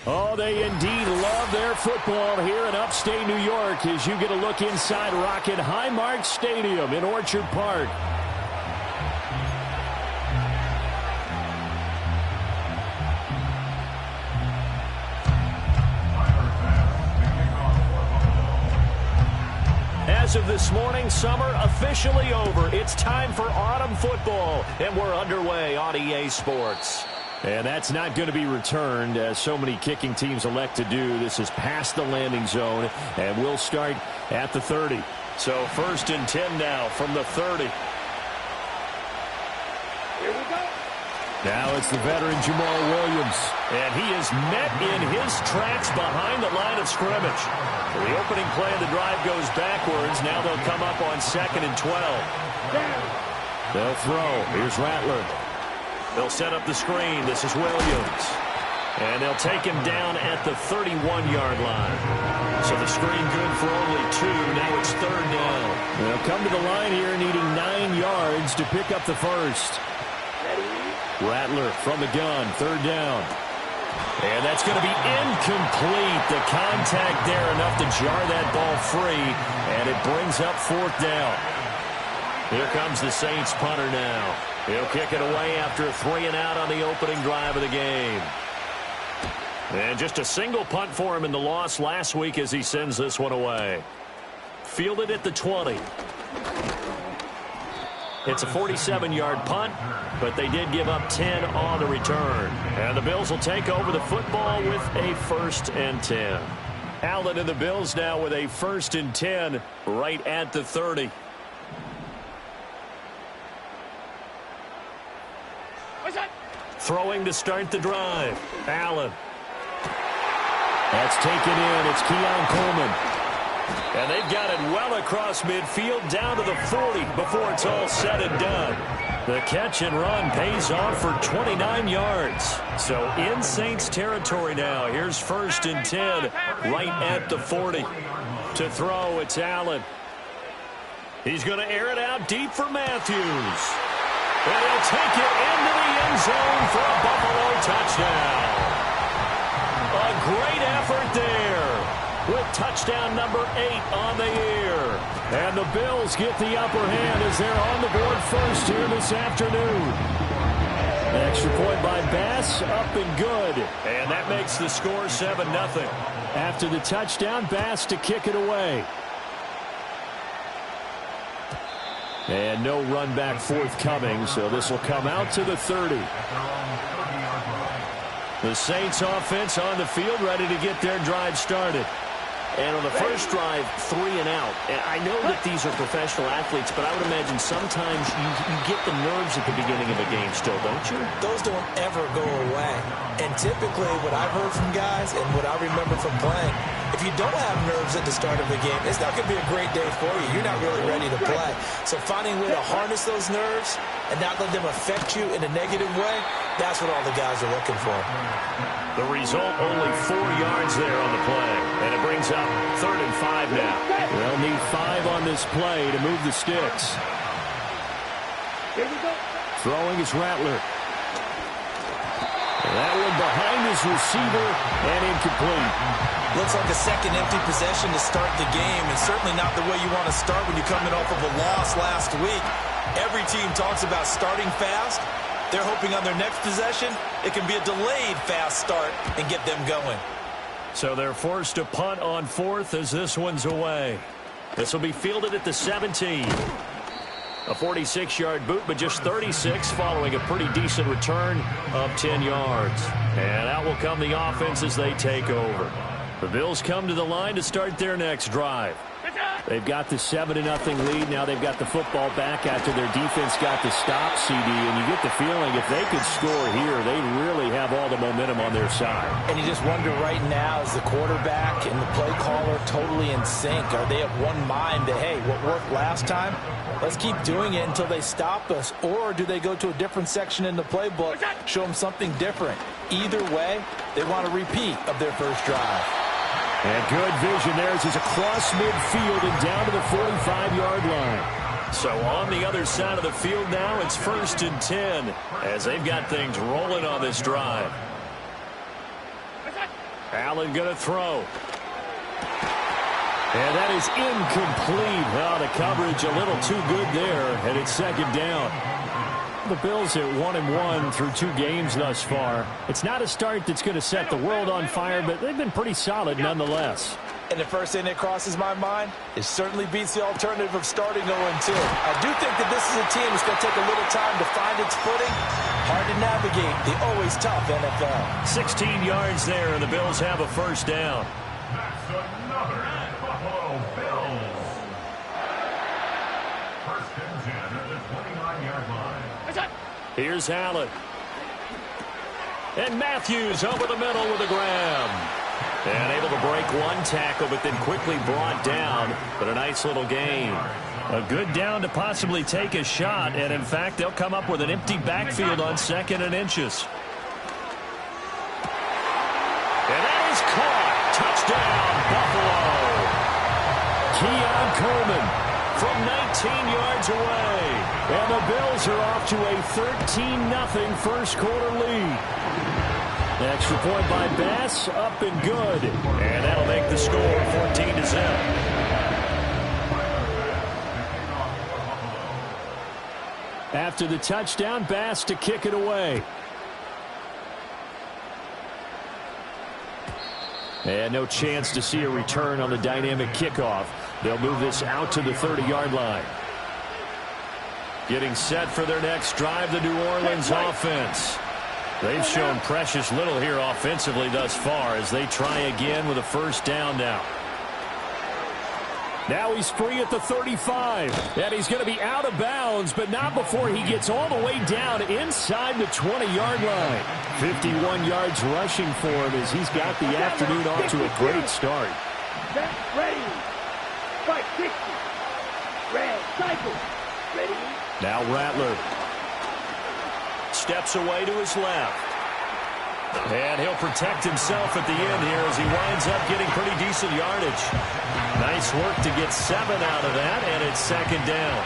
Oh, they indeed love their football here in upstate New York as you get a look inside Rocket Highmark Stadium in Orchard Park. As of this morning, summer officially over. It's time for autumn football, and we're underway on EA Sports. And that's not going to be returned, as so many kicking teams elect to do. This is past the landing zone, and we'll start at the 30. So 1st and 10 now from the 30. Here we go. Now it's the veteran Jamal Williams. And he is met in his tracks behind the line of scrimmage. So the opening play of the drive goes backwards. Now they'll come up on 2nd and 12. They'll throw. Here's Rattler. They'll set up the screen. This is Williams. And they'll take him down at the 31-yard line. So the screen good for only 2. Now it's 3rd down. They'll come to the line here needing 9 yards to pick up the first. Rattler from the gun. 3rd down. And that's going to be incomplete. The contact there enough to jar that ball free. And it brings up 4th down. Here comes the Saints punter now. He'll kick it away after a 3-and-out on the opening drive of the game. And just a single punt for him in the loss last week as he sends this one away. Fielded at the 20. It's a 47-yard punt, but they did give up 10 on the return. And the Bills will take over the football with a 1st and 10. Allen and the Bills now with a 1st and 10 right at the 30. Throwing to start the drive. Allen. That's taken in. It's Keon Coleman. And they've got it well across midfield down to the 40 before it's all said and done. The catch and run pays off for 29 yards. So in Saints territory now. Here's 1st and 10 right at the 40. To throw, it's Allen. He's going to air it out deep for Matthews. And he'll take it into the end zone for a Buffalo touchdown. A great effort there with touchdown number 8 on the year. And the Bills get the upper hand as they're on the board first here this afternoon. Extra point by Bass, up and good. And that makes the score 7-0. After the touchdown, Bass to kick it away. And no run back forthcoming, so this will come out to the 30. The Saints offense on the field, ready to get their drive started. And on the first drive, 3-and-out. And I know that these are professional athletes, but I would imagine sometimes you get the nerves at the beginning of a game still, don't you? Those don't ever go away. And typically what I've heard from guys and what I remember from playing, if you don't have nerves at the start of a game, it's not going to be a great day for you. You're not really ready to play. So finding a way to harness those nerves and not let them affect you in a negative way, that's what all the guys are looking for. The result, only 4 yards there on the play. And it brings up 3rd and 5 now. They'll need 5 on this play to move the sticks. Here we go. Throwing is Rattler. And that one behind his receiver and incomplete. Looks like a second empty possession to start the game, and certainly not the way you want to start when you're coming off of a loss last week. Every team talks about starting fast. They're hoping on their next possession, it can be a delayed fast start and get them going. So they're forced to punt on 4th as this one's away. This will be fielded at the 17. A 46-yard boot, but just 36 following a pretty decent return of 10 yards. And out will come the offense as they take over. The Bills come to the line to start their next drive. They've got the 7-0 lead. Now they've got the football back after their defense got the stop, CD. And you get the feeling if they could score here, they really have all the momentum on their side. And you just wonder right now, is the quarterback and the play caller totally in sync? Are they of one mind that, hey, what worked last time, let's keep doing it until they stop us? Or do they go to a different section in the playbook, show them something different? Either way, they want a repeat of their first drive. And good vision there as he's across midfield and down to the 45-yard line. So on the other side of the field now, it's 1st and 10 as they've got things rolling on this drive. Allen going to throw. And that is incomplete. Oh, the coverage a little too good there, and it's second down. The Bills at 1-1 through 2 games thus far. It's not a start that's going to set the world on fire, but they've been pretty solid nonetheless. And the first thing that crosses my mind, it certainly beats the alternative of starting 0-2. I do think that this is a team that's going to take a little time to find its footing. Hard to navigate the always tough NFL. 16 yards there, and the Bills have a first down. That's another Buffalo Bills. First and 10 at the 29-yard line. Here's Allen. And Matthews over the middle with a grab. And able to break one tackle, but then quickly brought down. But a nice little gain. A good down to possibly take a shot. And, in fact, they'll come up with an empty backfield on 2nd and inches. And that is caught. Touchdown, Buffalo. Keon Coleman from 19 yards away. And the Bills are off to a 13-0 first quarter lead. Extra point by Bass, up and good. And that'll make the score 14-0. After the touchdown, Bass to kick it away. And no chance to see a return on the dynamic kickoff. They'll move this out to the 30-yard line. Getting set for their next drive, the New Orleans offense. They've shown precious little here offensively thus far as they try again with a first down now. Now he's free at the 35. And he's going to be out of bounds, but not before he gets all the way down inside the 20-yard line. 51 yards rushing for him as he's got the afternoon off to a great start. Ready. Fight 60. Red cycle. Ready. Now Rattler steps away to his left. And he'll protect himself at the end here as he winds up getting pretty decent yardage. Nice work to get 7 out of that, and it's second down.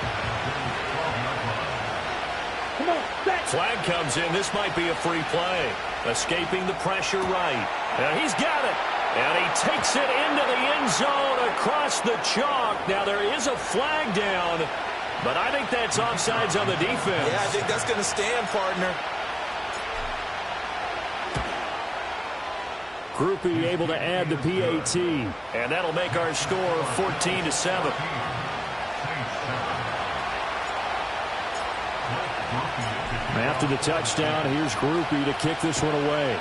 Come on, flag comes in. This might be a free play. Escaping the pressure right. And he's got it. And he takes it into the end zone across the chalk. Now there is a flag down, but I think that's offsides on the defense. Yeah, I think that's going to stand, partner. Groupie able to add the PAT. And that'll make our score 14-7. After the touchdown, here's Groupie to kick this one away.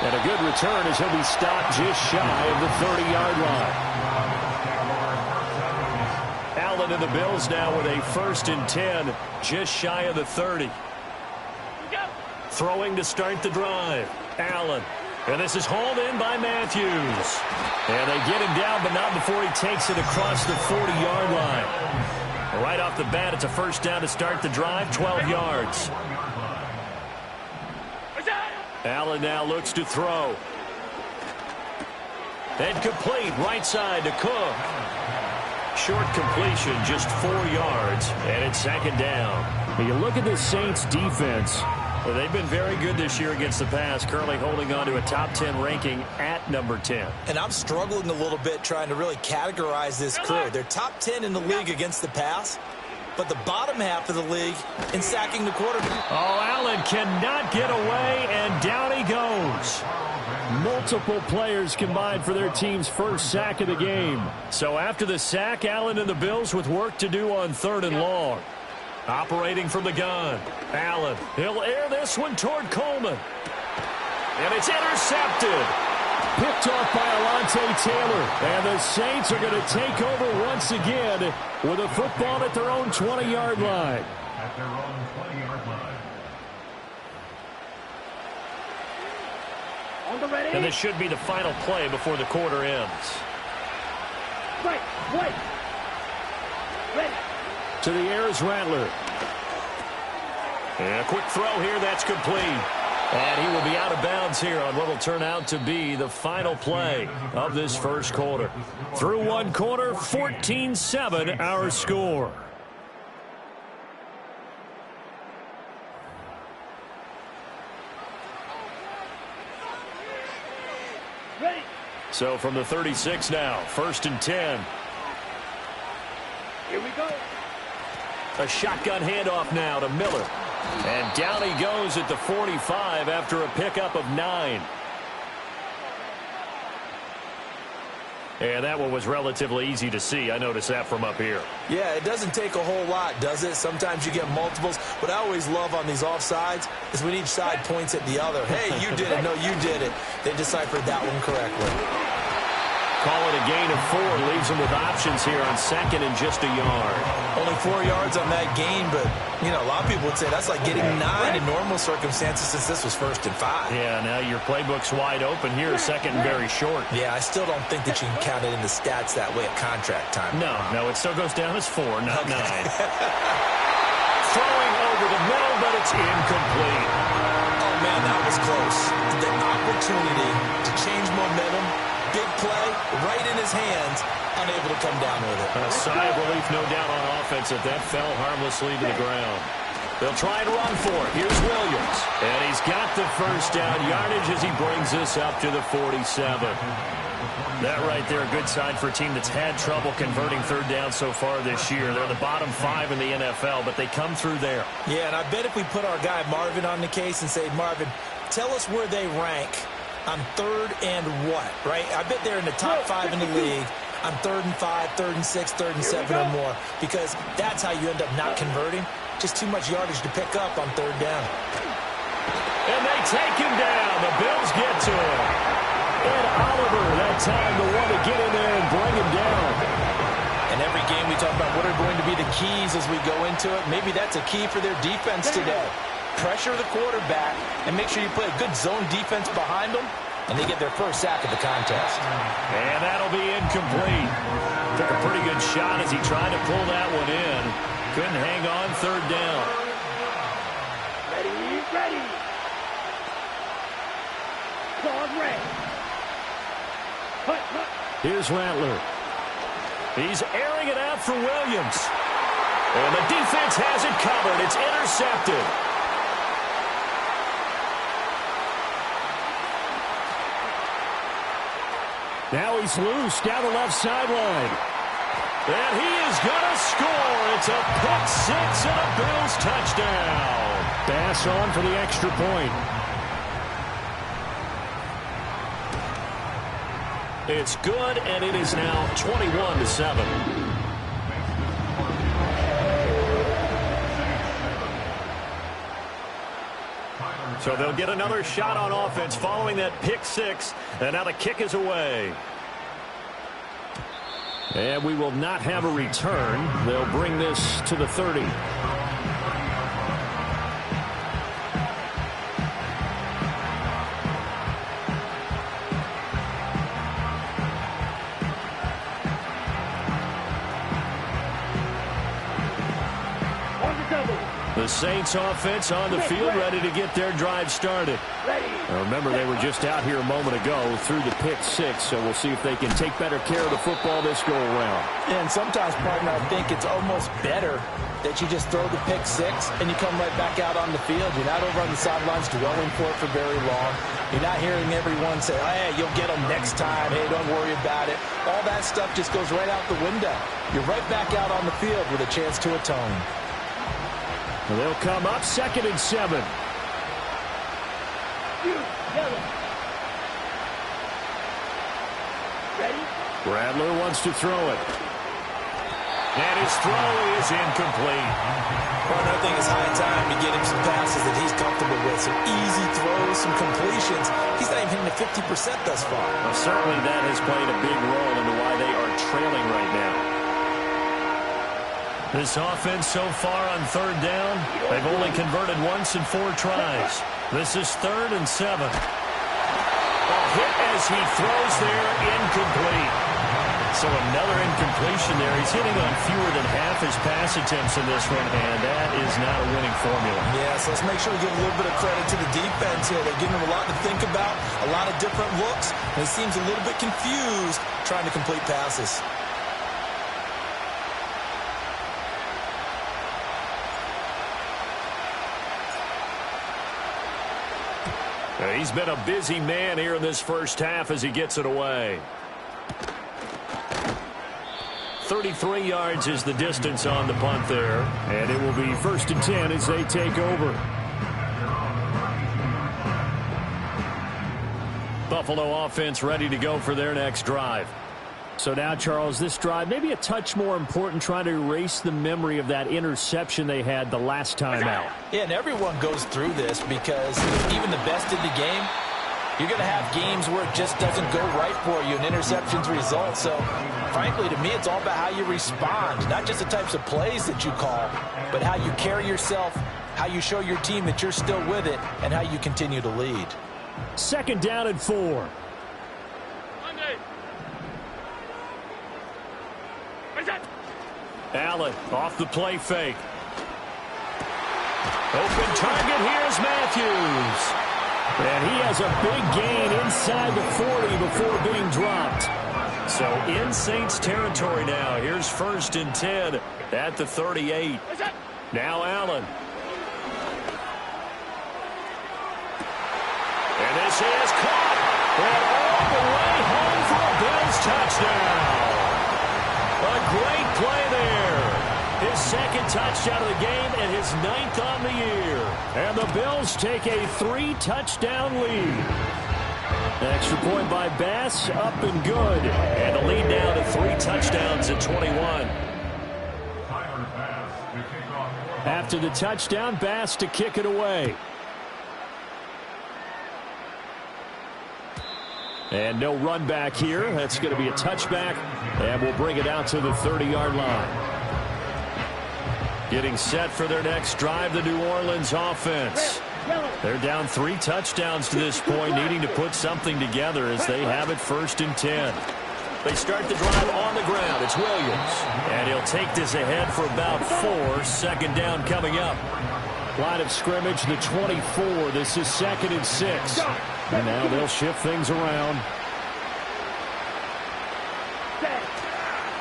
And a good return as he'll be stopped just shy of the 30-yard line. Allen and the Bills now with a 1st and 10, just shy of the 30. Throwing to start the drive. Allen. And this is hauled in by Matthews. And they get him down, but not before he takes it across the 40-yard line. Right off the bat, it's a first down to start the drive, 12 yards. Allen now looks to throw. And complete, right side to Cook. Short completion, just 4 yards, and it's second down. When you look at the Saints defense, well, they've been very good this year against the pass, currently holding on to a top 10 ranking at number 10. And I'm struggling a little bit trying to really categorize this crew. They're top 10 in the league against the pass, but the bottom half of the league in sacking the quarterback. Oh, Allen cannot get away, and down he goes. Multiple players combined for their team's first sack of the game. So after the sack, Allen and the Bills with work to do on 3rd and long. Operating from the gun. Allen, he'll air this one toward Coleman. And it's intercepted. Picked off by Alontae Taylor. And the Saints are going to take over once again with a football at their own 20-yard line. At their own 20-yard line. On the ready. And this should be the final play before the quarter ends. Wait. Ready. To the air is Rattler. And a quick throw here, that's complete. And he will be out of bounds here on what will turn out to be the final play of this first quarter. Through one quarter, 14-7 our score. Ready. So from the 36 now, 1st and 10. Here we go. A shotgun handoff now to Miller. And down he goes at the 45 after a pickup of 9. And that one was relatively easy to see. I noticed that from up here. Yeah, it doesn't take a whole lot, does it? Sometimes you get multiples. What I always love on these offsides is when each side points at the other. Hey, you did it. No, you did it. They deciphered that one correctly. Call it a gain of 4. Leaves them with options here on 2nd and just a yard. Only 4 yards on that gain, but, you know, a lot of people would say that's like getting 9 in normal circumstances since this was 1st and 5. Yeah, now your playbook's wide open here, 2nd and very short. Yeah, I still don't think that you can count it in the stats that way at contract time. No, it still goes down as 4, not 9. Throwing over the middle, but it's incomplete. Oh, man, that was close. The opportunity to change momentum, big play, right in his hands, unable to come down with it. A sigh of relief, no doubt, on offense if that fell harmlessly to the ground. They'll try and run for it. Here's Williams. And he's got the first down yardage as he brings this up to the 47. That right there, a good sign for a team that's had trouble converting 3rd down so far this year. They're the bottom 5 in the NFL, but they come through there. Yeah, and I bet if we put our guy Marvin on the case and say, Marvin, tell us where they rank on 3rd and what, right? I bet they're in the top 5 in the league on 3rd and 5, 3rd and 6, 3rd and 7 or more, because that's how you end up not converting. Just too much yardage to pick up on 3rd down. And they take him down. The Bills get to him. And Oliver, that time the one to get in there and bring him down. In every game we talk about what are going to be the keys as we go into it. Maybe that's a key for their defense today. Pressure the quarterback and make sure you play a good zone defense behind them, and they get their first sack of the contest. And that'll be incomplete. Took a pretty good shot as he tried to pull that one in. Couldn't hang on 3rd down. Ready. Claws ready. Cut. Here's Rattler. He's airing it out for Williams. And the defense has it covered. It's intercepted. Now he's loose down the left sideline. And he is going to score. It's a pick 6 and a Bills touchdown. Pass on for the extra point. It's good, and it is now 21-7. So they'll get another shot on offense following that pick 6, and now the kick is away. And we will not have a return. They'll bring this to the 30. The Saints offense on the field, ready to get their drive started. Now remember, they were just out here a moment ago through the pick 6, so we'll see if they can take better care of the football this go-around. And sometimes, partner, I think it's almost better that you just throw the pick 6 and you come right back out on the field. You're not over on the sidelines dwelling for it for very long. You're not hearing everyone say, hey, you'll get them next time. Hey, don't worry about it. All that stuff just goes right out the window. You're right back out on the field with a chance to atone. They'll come up 2nd and 7. Ready? Rattler wants to throw it. And his throw is incomplete. Well, another thing is high time to get him some passes that he's comfortable with. Some easy throws, some completions. He's not even hitting the 50% thus far. Well, certainly that has played a big role into why they are trailing right now. This offense so far on 3rd down, they've only converted once in 4 tries. This is 3rd and 7. A hit as he throws there, incomplete. So another incompletion there. He's hitting on fewer than half his pass attempts in this one, and that is not a winning formula. Yeah, so let's make sure we give a little bit of credit to the defense here. They're giving him a lot to think about, a lot of different looks, and he seems a little bit confused trying to complete passes. He's been a busy man here in this first half as he gets it away. 33 yards is the distance on the punt there. And it will be 1st and 10 as they take over. Buffalo offense ready to go for their next drive. So now, Charles, this drive maybe a touch more important, trying to erase the memory of that interception they had the last time out. Yeah, and everyone goes through this because even the best in the game, you're going to have games where it just doesn't go right for you and interceptions result. So, frankly, to me, it's all about how you respond, not just the types of plays that you call, but how you carry yourself, how you show your team that you're still with it, and how you continue to lead. 2nd down and 4. Allen off the play fake. Open target. Here's Matthews. And he has a big gain inside the 40 before being dropped. So in Saints territory now. Here's 1st and 10 at the 38. Now Allen. And this is caught. And all the way home for a Bills touchdown. A great play there. His 2nd touchdown of the game and his 9th on the year. And the Bills take a 3-touchdown lead. Extra point by Bass, up and good. And the lead now to 3 touchdowns at 21. After the touchdown, Bass to kick it away. And no run back here. That's going to be a touchback. And we'll bring it out to the 30-yard line. Getting set for their next drive, the New Orleans offense. They're down 3 touchdowns to this point, needing to put something together as they have it 1st and 10. They start the drive on the ground. It's Williams. And he'll take this ahead for about 4. 2nd down coming up. Line of scrimmage, the 24. This is 2nd and 6. And now they'll shift things around.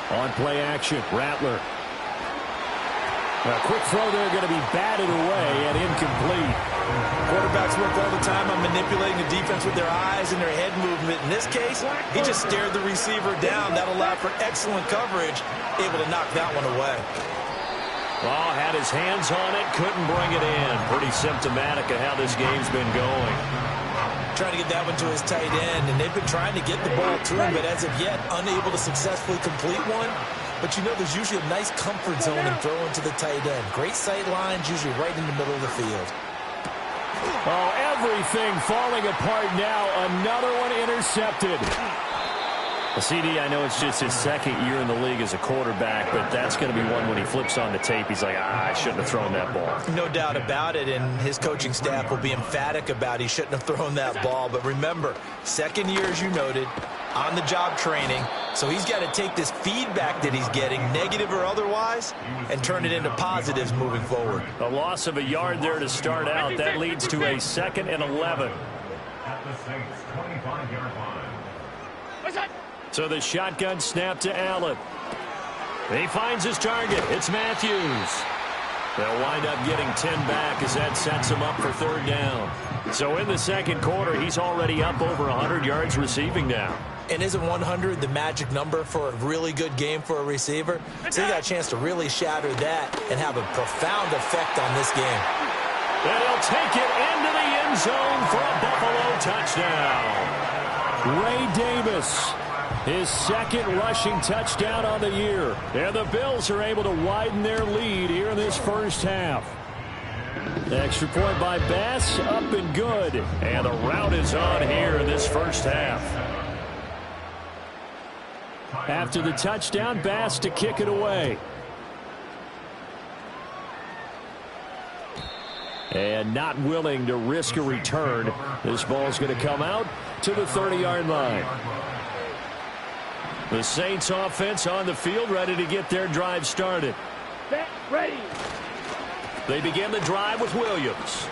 On play action, Rattler. A quick throw there, going to be batted away and incomplete. Quarterbacks work all the time on manipulating the defense with their eyes and their head movement. In this case, he just stared the receiver down. That allowed for excellent coverage, able to knock that one away. Well, had his hands on it, couldn't bring it in. Pretty symptomatic of how this game's been going. Trying to get that one to his tight end, and they've been trying to get the ball to him, but as of yet, unable to successfully complete one. But you know there's usually a nice comfort zone in throwing to the tight end. Great sight lines, usually right in the middle of the field. Oh, everything falling apart now. Another one intercepted. Well, CD, I know it's just his 2nd year in the league as a quarterback, but that's going to be one when he flips on the tape. He's like, I shouldn't have thrown that ball. No doubt about it, and his coaching staff will be emphatic about he shouldn't have thrown that ball. But remember, 2nd year, as you noted, on-the-job training. So he's got to take this feedback that he's getting, negative or otherwise, and turn it into positives moving forward. A loss of a yard there to start out. That leads to a 2nd and 11. At the Saints' 25-yard line. So the shotgun snap to Allen. He finds his target. It's Matthews. They'll wind up getting 10 back as that sets him up for 3rd down. So in the 2nd quarter, he's already up over 100 yards receiving now. And isn't 100 the magic number for a really good game for a receiver? So he got a chance to really shatter that and have a profound effect on this game. And he'll take it into the end zone for a Buffalo touchdown. Ray Davis, his 2nd rushing touchdown on the year. And the Bills are able to widen their lead here in this first half. Extra point by Bass, up and good. And the route is on here in this first half. After the touchdown, Bass to kick it away. And not willing to risk a return. This ball's going to come out to the 30-yard line. The Saints offense on the field, ready to get their drive started. Set, ready. They begin the drive with Williams.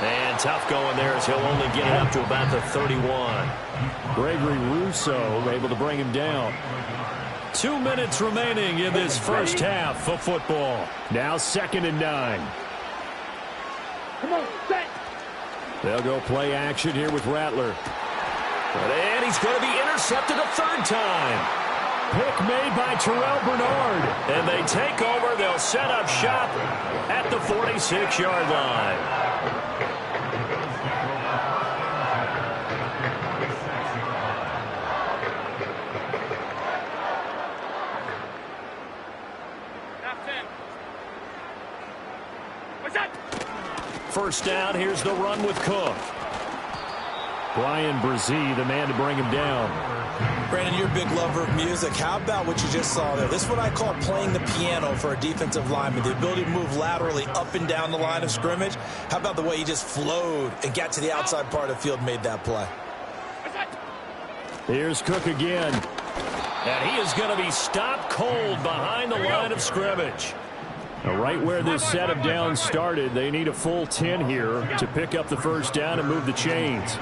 And tough going there as he'll only get it up to about the 31. Gregory Rousseau able to bring him down. 2 minutes remaining in this first half of football. Now 2nd and 9. Come on, set. They'll go play action here with Rattler. And he's going to be intercepted a third time. Pick made by Terrell Bernard. And they take over. They'll set up shop at the 46-yard line. First down, here's the run with Cook. Brian Brzee, the man to bring him down. Brandon, you're a big lover of music. How about what you just saw there? This is what I call playing the piano for a defensive lineman, the ability to move laterally up and down the line of scrimmage. How about the way he just flowed and got to the outside part of the field and made that play? Here's Cook again. And he is going to be stopped cold behind the line of scrimmage. Now, right where this set of downs started, they need a full 10 here to pick up the first down and move the chains.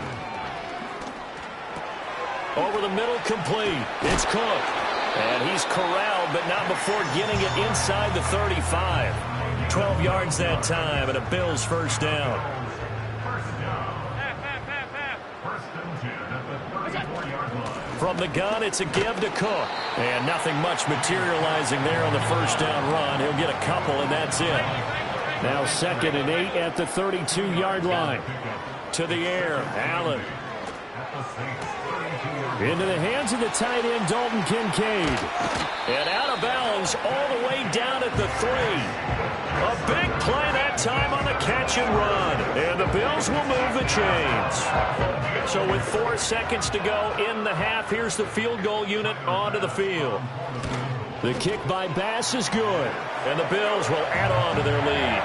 Over the middle, complete. It's Cook. And he's corralled, but not before getting it inside the 35. 12 yards that time, and a Bills first down. From the gun, it's a give to Cook. And nothing much materializing there on the first down run. He'll get a couple, and that's it. Now 2nd and 8 at the 32-yard line. To the air, Allen. Into the hands of the tight end, Dalton Kincaid. And out of bounds all the way down at the 3. A big play that time on the catch and run. And the Bills will move the chains. So with 4 seconds to go in the half, here's the field goal unit onto the field. The kick by Bass is good. And the Bills will add on to their lead.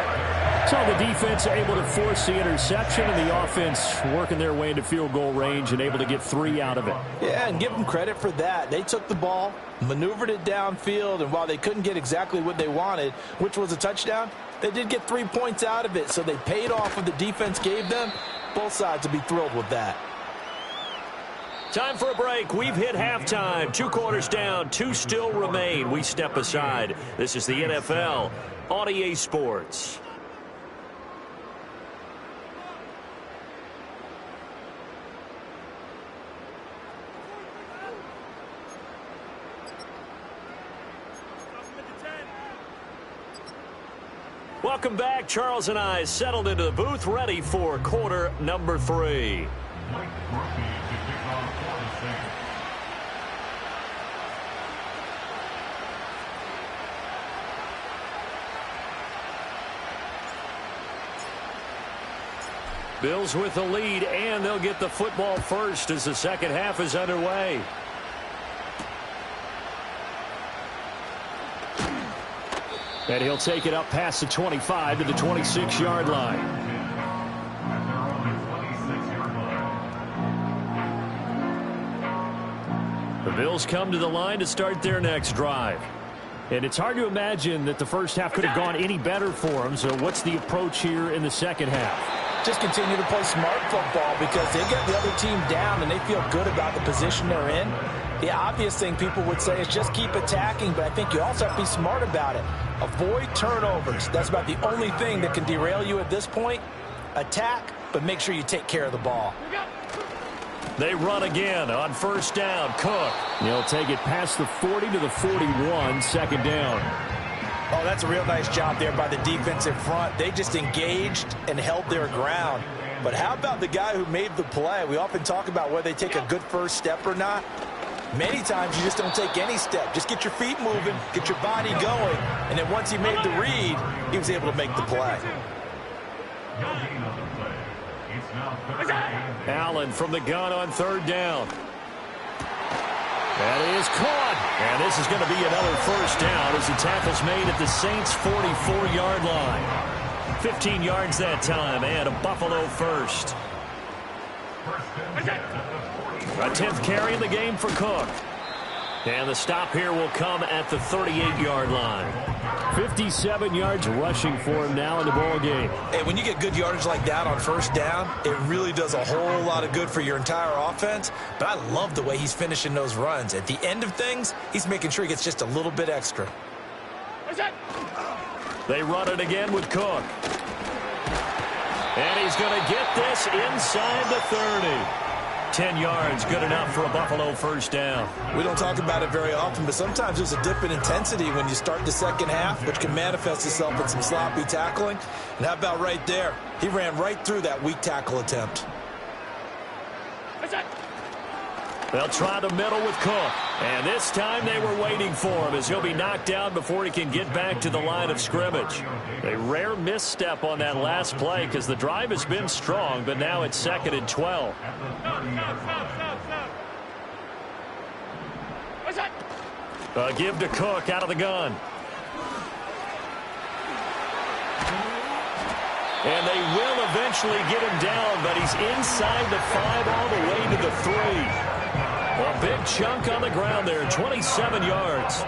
So the defense able to force the interception, and the offense working their way into field goal range and able to get 3 out of it. Yeah, and give them credit for that. They took the ball, maneuvered it downfield, and while they couldn't get exactly what they wanted, which was a touchdown, they did get 3 points out of it, so they paid off what the defense gave them. Both sides will be thrilled with that. Time for a break. We've hit halftime. 2 quarters down, 2 still remain. We step aside. This is the NFL on EA Sports. Welcome back. Charles and I settled into the booth, ready for quarter number 3. Bills with the lead, and they'll get the football first as the second half is underway. And he'll take it up past the 25 to the 26-yard line. The Bills come to the line to start their next drive. And it's hard to imagine that the first half could have gone any better for them. So what's the approach here in the second half? Just continue to play smart football because they get the other team down and they feel good about the position they're in. The obvious thing people would say is just keep attacking, but I think you also have to be smart about it. Avoid turnovers. That's about the only thing that can derail you at this point. Attack, but make sure you take care of the ball. They run again on first down. Cook. He'll take it past the 40 to the 41, second down. Oh, that's a real nice job there by the defensive front. They just engaged and held their ground. But how about the guy who made the play? We often talk about whether they take a good first step or not. Many times you just don't take any step. Just get your feet moving, get your body going, and then once he made the read, he was able to make the play. Allen from the gun on third down. That is caught. And this is going to be another first down as the tackle's made at the Saints' 44-yard line. 15 yards that time, and a Buffalo first. A 10th carry in the game for Cook. And the stop here will come at the 38-yard line. 57 yards rushing for him now in the ball game. Hey, when you get good yardage like that on first down, it really does a whole lot of good for your entire offense. But I love the way he's finishing those runs. At the end of things, he's making sure he gets just a little bit extra. They run it again with Cook. And he's going to get this inside the 30. 10 yards, good enough for a Buffalo first down. We don't talk about it very often, but sometimes there's a dip in intensity when you start the second half, which can manifest itself in some sloppy tackling. And how about right there? He ran right through that weak tackle attempt. They'll try the middle with Cook. And this time they were waiting for him as he'll be knocked down before he can get back to the line of scrimmage. A rare misstep on that last play because the drive has been strong, but now it's 2nd and 12. Give to Cook out of the gun. And they will eventually get him down, but he's inside the 5 all the way to the 3. A big chunk on the ground there, 27 yards.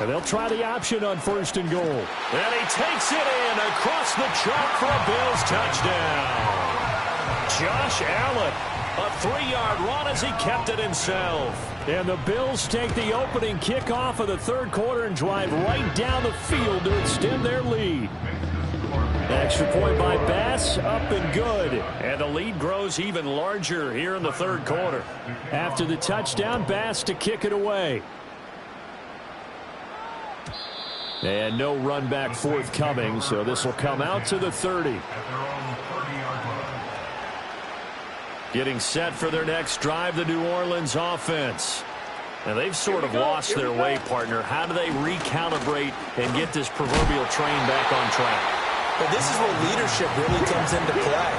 And they'll try the option on 1st and goal. And he takes it in across the chalk for a Bills touchdown. Josh Allen, a 3-yard run as he kept it himself. And the Bills take the opening kickoff of the 3rd quarter and drive right down the field to extend their lead. Extra point by Bass, up and good. And the lead grows even larger here in the 3rd quarter. After the touchdown, Bass to kick it away. And no run back forthcoming, so this will come out to the 30. Getting set for their next drive, the New Orleans offense. Now, they've sort of lost their way, partner. How do they recalibrate and get this proverbial train back on track? Well, this is where leadership really comes into play.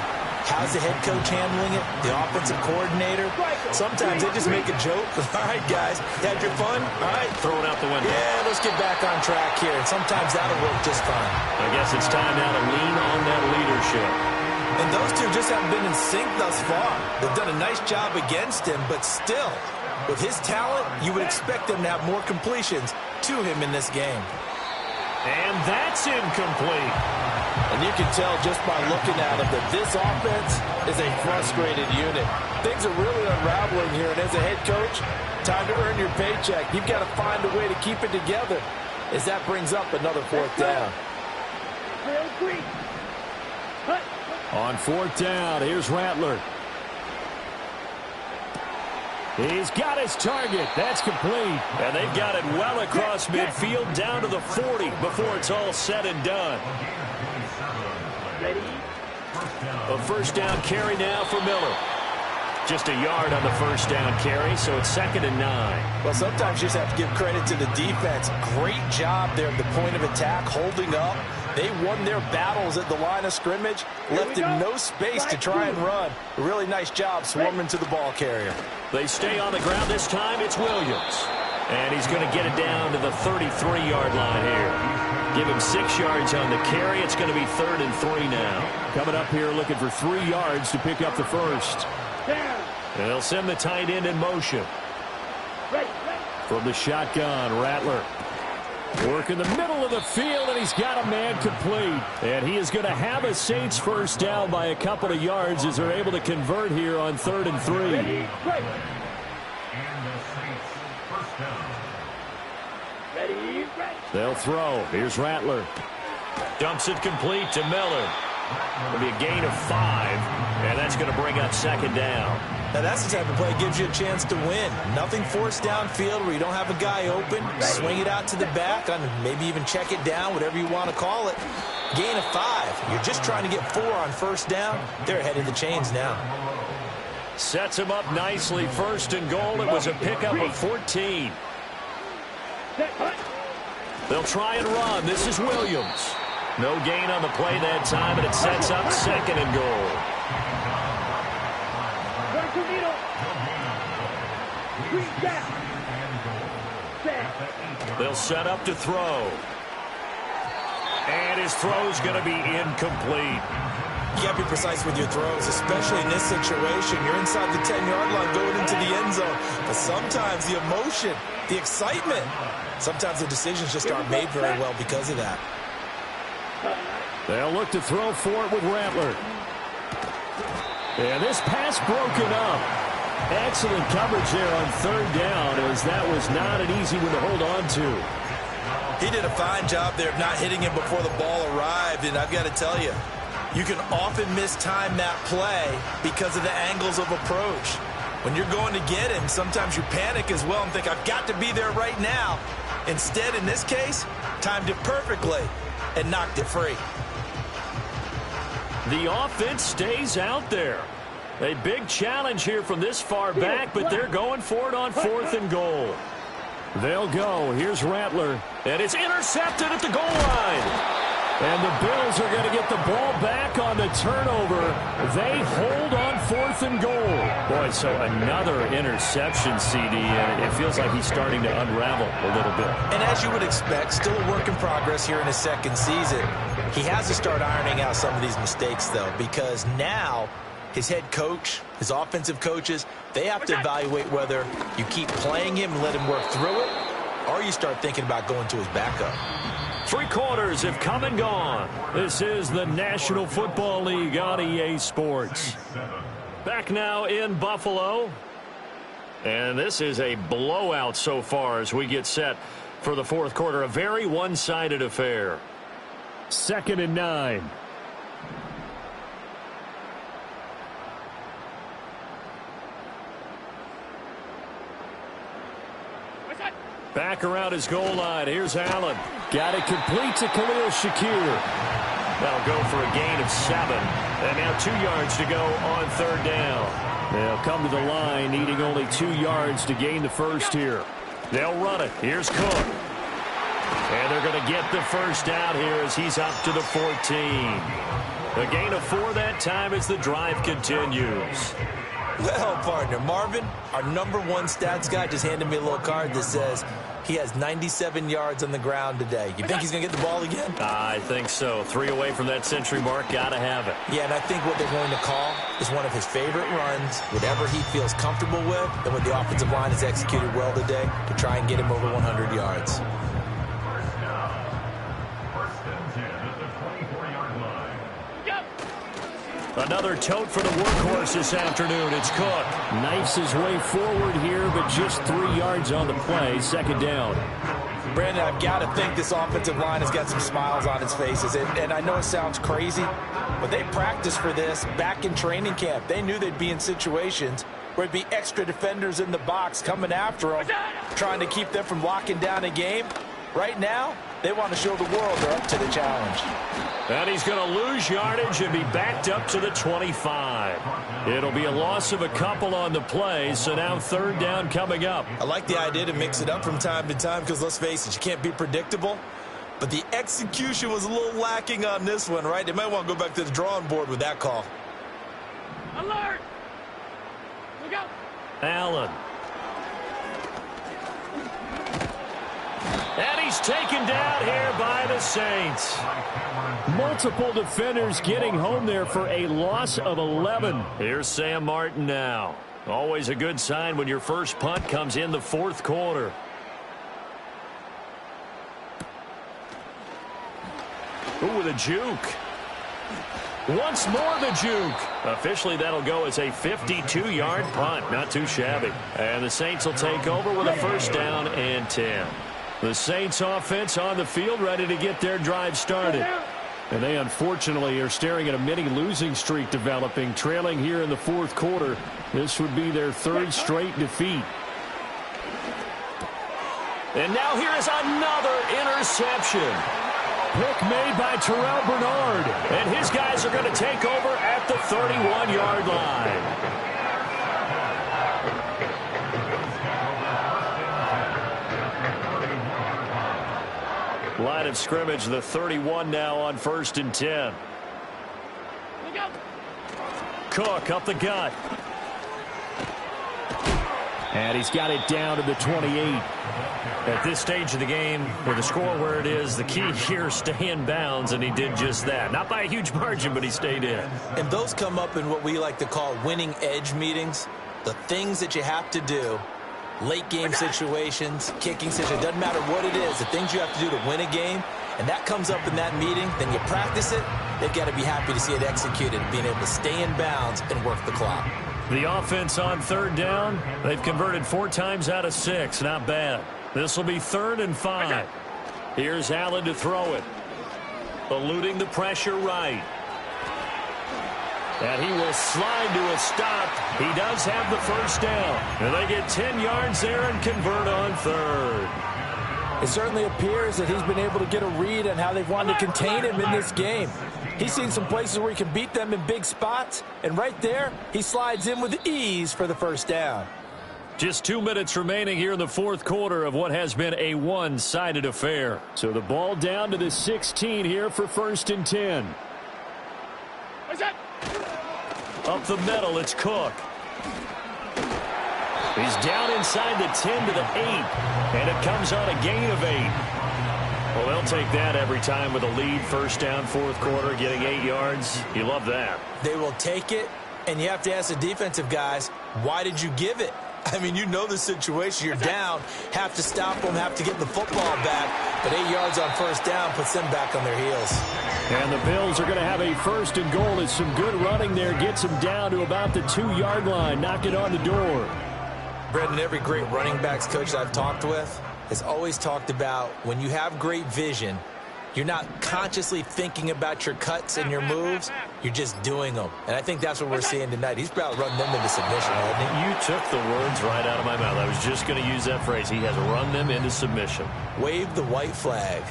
How's the head coach handling it? The offensive coordinator? Sometimes they just make a joke. All right, guys, had your fun? All right. Throw it out the window. Yeah, let's get back on track here. And sometimes that'll work just fine. I guess it's time now to lean on that leadership. And those two just haven't been in sync thus far. They've done a nice job against him, but still, with his talent, you would expect them to have more completions to him in this game. And that's incomplete. And you can tell just by looking at him that this offense is a frustrated unit. Things are really unraveling here, and as a head coach, time to earn your paycheck. You've got to find a way to keep it together as that brings up another 4th down. On 4th down, here's Rattler. He's got his target. That's complete. And they've got it well across midfield down to the 40 before it's all said and done. A first down carry now for Miller. Just a yard on the first down carry, so it's 2nd and 9. Well, sometimes you just have to give credit to the defense. Great job there at the point of attack, holding up. They won their battles at the line of scrimmage, left him no space to try and run. A really nice job swarming to the ball carrier. They stay on the ground. This time it's Williams. And he's going to get it down to the 33-yard line here. Give him 6 yards on the carry. It's going to be 3rd and 3 now. Coming up here looking for 3 yards to pick up the first. And they'll send the tight end in motion. From the shotgun, Rattler. Work in the middle of the field, and he's got a man complete. And he is going to have a Saints first down by a couple of yards as they're able to convert here on 3rd and 3. They'll throw. Here's Rattler. Dumps it complete to Miller. It'll be a gain of 5, and that's going to bring up 2nd down. Now, that's the type of play that gives you a chance to win. Nothing forced downfield where you don't have a guy open. Swing it out to the back, maybe even check it down, whatever you want to call it. Gain of 5. You're just trying to get 4 on first down. They're ahead of the chains now. Sets him up nicely. 1st and goal. It was a pickup of 14. They'll try and run. This is Williams. No gain on the play that time, and it sets up 2nd and goal. They'll set up to throw. And his throw's going to be incomplete. You got to be precise with your throws, especially in this situation. You're inside the 10-yard line going into the end zone. But sometimes the emotion, the excitement, sometimes the decisions just aren't made very well because of that. They'll look to throw for it with Rattler. And this pass broken up. Excellent coverage there on 3rd down, as that was not an easy one to hold on to. He did a fine job there of not hitting him before the ball arrived, and I've got to tell you, you can often mistime that play because of the angles of approach. When you're going to get him, sometimes you panic as well and think, I've got to be there right now. Instead, in this case, timed it perfectly and knocked it free. The offense stays out there. A big challenge here from this far back, but they're going for it on 4th and goal. They'll go. Here's Rattler. And it's intercepted at the goal line. And the Bills are going to get the ball back on the turnover. They hold on 4th and goal. Boy, so another interception, CD, and it feels like he's starting to unravel a little bit. And as you would expect, still a work in progress here in his second season. He has to start ironing out some of these mistakes, though, because now his head coach, his offensive coaches, they have to evaluate whether you keep playing him and let him work through it, or you start thinking about going to his backup. 3 quarters have come and gone. This is the National Football League on EA Sports. Back now in Buffalo. And this is a blowout so far as we get set for the 4th quarter. A very one-sided affair. 2nd and 9. Back around his goal line. Here's Allen. Got it complete to Khalil Shakir. That'll go for a gain of 7. And now 2 yards to go on 3rd down. They'll come to the line needing only 2 yards to gain the first here. They'll run it. Here's Cook. And they're going to get the first down here as he's up to the 14. A gain of 4 that time as the drive continues. Well, partner, Marvin, our #1 stats guy, just handed me a little card that says he has 97 yards on the ground today. You think he's going to get the ball again? I think so. 3 away from that century mark. Got to have it. Yeah, and I think what they're going to call is one of his favorite runs, whatever he feels comfortable with, and what the offensive line has executed well today to try and get him over 100 yards. Another tote for the workhorse this afternoon. It's Cook. Knifes his way forward here, but just 3 yards on the play. 2nd down. Brandon, I've got to think this offensive line has got some smiles on its faces. And I know it sounds crazy, but they practiced for this back in training camp. They knew they'd be in situations where there'd be extra defenders in the box coming after them, trying to keep them from locking down a game. Right now, they want to show the world they're up to the challenge. And he's going to lose yardage and be backed up to the 25. It'll be a loss of a couple on the play, so now 3rd down coming up. I like the idea to mix it up from time to time because, let's face it, you can't be predictable. But the execution was a little lacking on this one, right? They might want to go back to the drawing board with that call. Alert! Look out! Allen. And he's taken down here by the Saints. Multiple defenders getting home there for a loss of 11. Here's Sam Martin now. Always a good sign when your first punt comes in the 4th quarter. Ooh, with a juke. Once more the juke. Officially, that'll go as a 52-yard punt. Not too shabby. And the Saints will take over with a 1st down and 10. The Saints offense on the field ready to get their drive started. And they unfortunately are staring at a mini losing streak developing, trailing here in the 4th quarter. This would be their 3rd straight defeat. And now here is another interception. Pick made by Terrell Bernard. And his guys are going to take over at the 31-yard line. Line of scrimmage, the 31 now on 1st and 10. Cook up the gut. And he's got it down to the 28. At this stage of the game, with the score where it is, the key here is stay in bounds, and he did just that. Not by a huge margin, but he stayed in. And those come up in what we like to call winning edge meetings. The things that you have to do. Late game situations, kicking situations, doesn't matter what it is, the things you have to do to win a game, and that comes up in that meeting, then you practice it, they've got to be happy to see it executed, being able to stay in bounds and work the clock. The offense on 3rd down, they've converted 4 times out of 6, not bad. This will be 3rd and 5. Here's Allen to throw it. Eluding the pressure right. And he will slide to a stop. He does have the first down. And they get 10 yards there and convert on third. It certainly appears that he's been able to get a read on how they've wanted to contain him in this game. He's seen some places where he can beat them in big spots. And right there, he slides in with ease for the first down. Just 2 minutes remaining here in the fourth quarter of what has been a one-sided affair. So the ball down to the 16 here for 1st and 10. What's that? Up the middle, it's Cook. He's down inside the 10 to the 8. And it comes on a gain of 8. Well, they'll take that every time with a lead. First down, fourth quarter, getting 8 yards. You love that. They will take it, and you have to ask the defensive guys, why did you give it? I mean, you know the situation. You're down, have to stop them, have to get the football back. But 8 yards on first down puts them back on their heels. And the Bills are going to have a 1st and goal as some good running there gets them down to about the 2-yard line, knocking on the door. Brendan, every great running backs coach that I've talked with has always talked about when you have great vision, you're not consciously thinking about your cuts and your moves. You're just doing them. And I think that's what we're seeing tonight. He's about running them into submission, hasn't he? You took the words right out of my mouth. I was just going to use that phrase. He has run them into submission. Wave the white flag.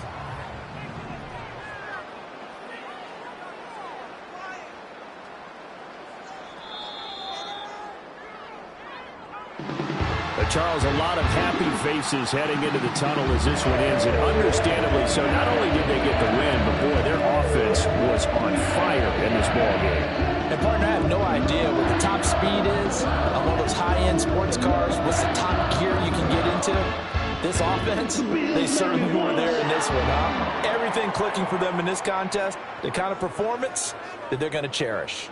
Charles, a lot of happy faces heading into the tunnel as this one ends, and understandably so. Not only did they get the win, but, boy, their offense was on fire in this ballgame. And, partner, I have no idea what the top speed is on one of those high-end sports cars. What's the top gear you can get into? This offense, they certainly were there in this one, huh? Everything clicking for them in this contest, the kind of performance that they're going to cherish.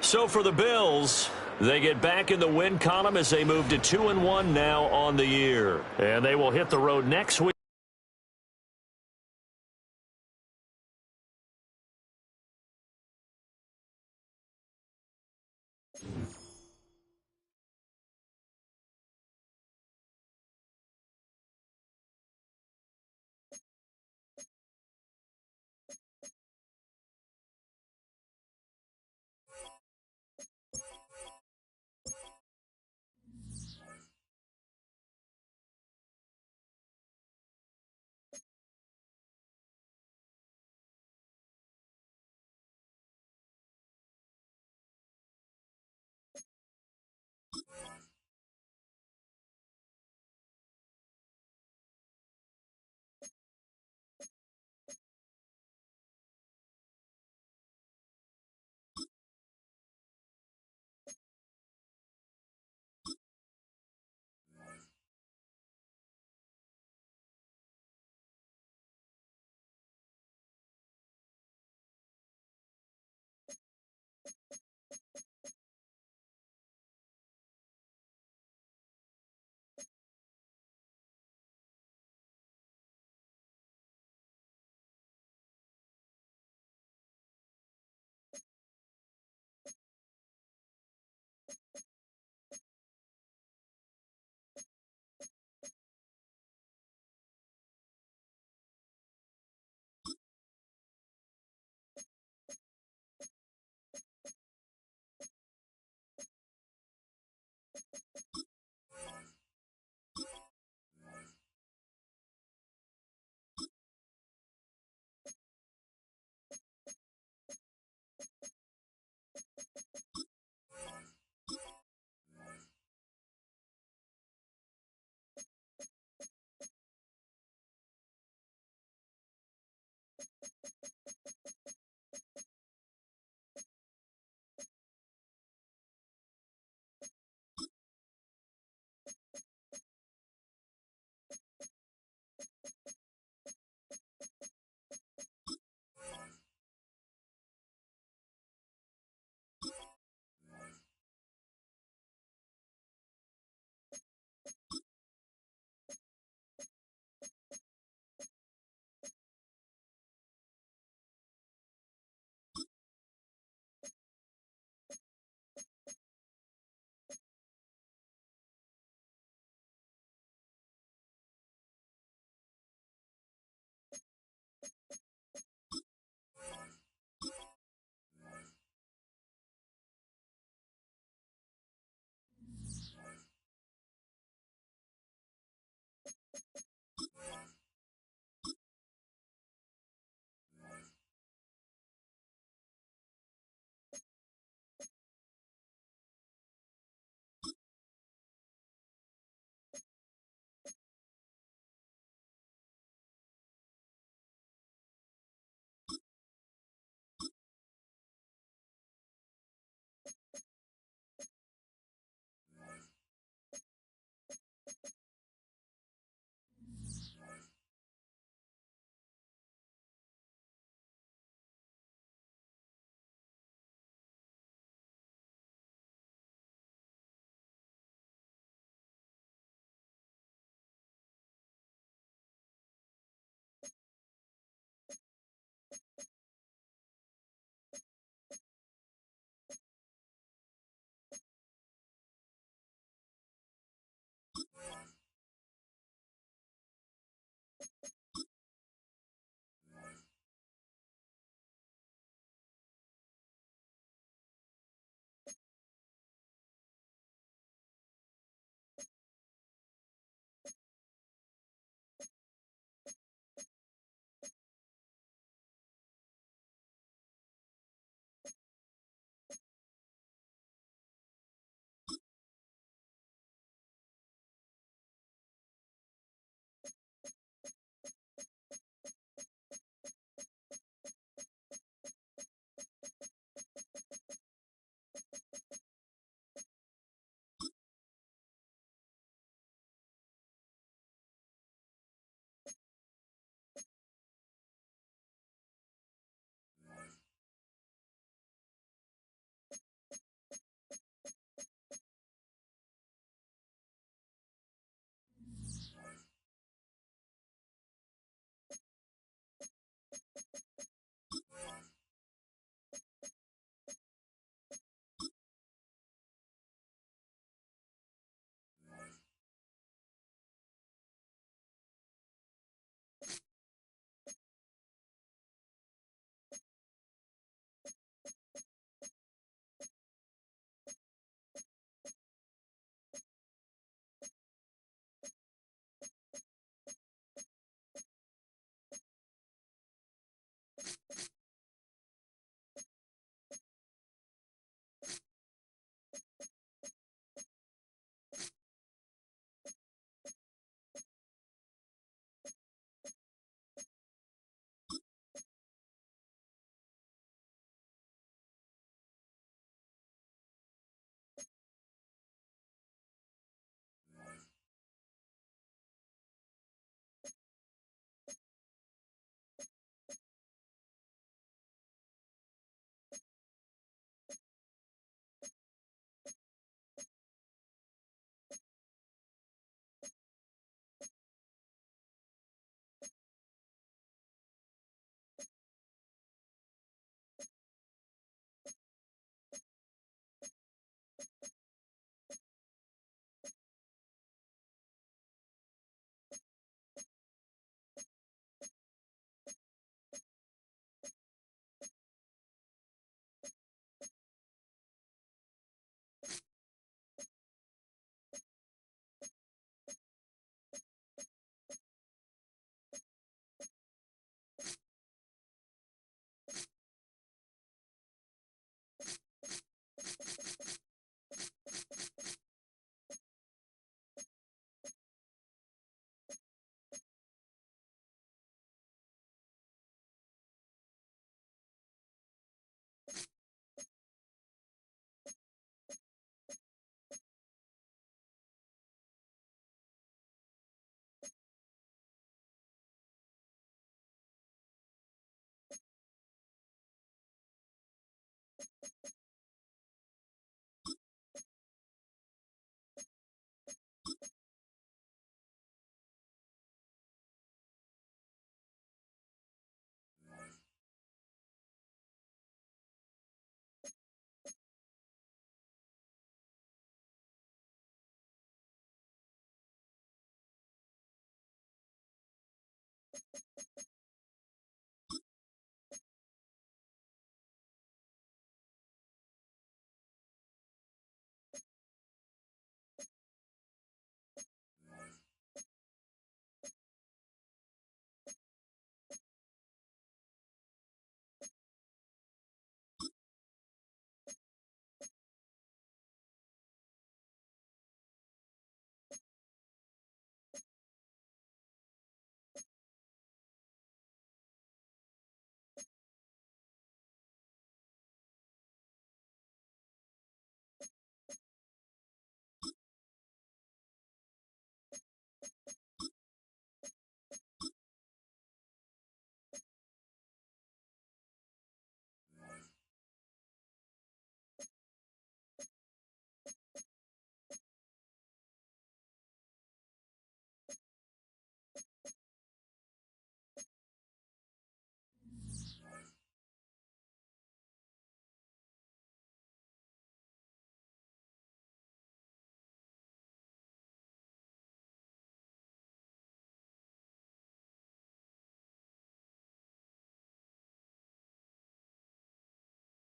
So for the Bills, they get back in the win column as they move to 2-1 now on the year. And they will hit the road next week.